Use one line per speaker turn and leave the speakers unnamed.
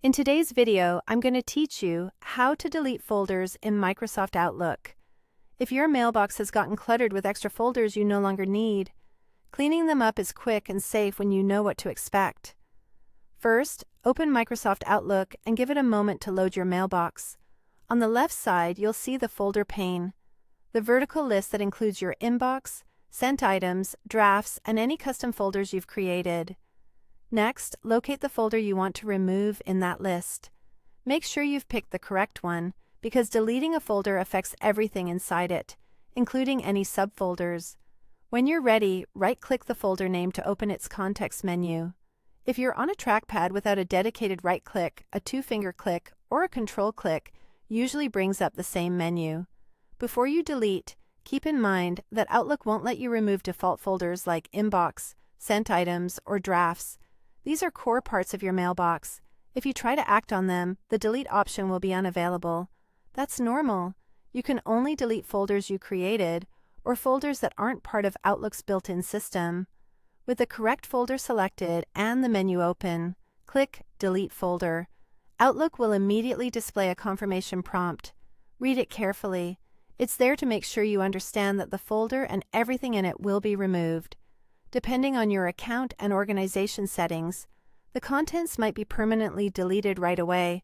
In today's video, I'm going to teach you how to delete folders in Microsoft Outlook. If your mailbox has gotten cluttered with extra folders you no longer need, cleaning them up is quick and safe when you know what to expect. First, open Microsoft Outlook and give it a moment to load your mailbox. On the left side, you'll see the folder pane, the vertical list that includes your inbox, sent items, drafts, and any custom folders you've created. Next, locate the folder you want to remove in that list. Make sure you've picked the correct one, because deleting a folder affects everything inside it, including any subfolders. When you're ready, right-click the folder name to open its context menu. If you're on a trackpad without a dedicated right-click, a two-finger click, or a control click usually brings up the same menu. Before you delete, keep in mind that Outlook won't let you remove default folders like Inbox, Sent Items, or Drafts. These are core parts of your mailbox. If you try to act on them, the delete option will be unavailable. That's normal. You can only delete folders you created or folders that aren't part of Outlook's built-in system. With the correct folder selected and the menu open, click Delete Folder. Outlook will immediately display a confirmation prompt. Read it carefully. It's there to make sure you understand that the folder and everything in it will be removed. Depending on your account and organization settings, the contents might be permanently deleted right away,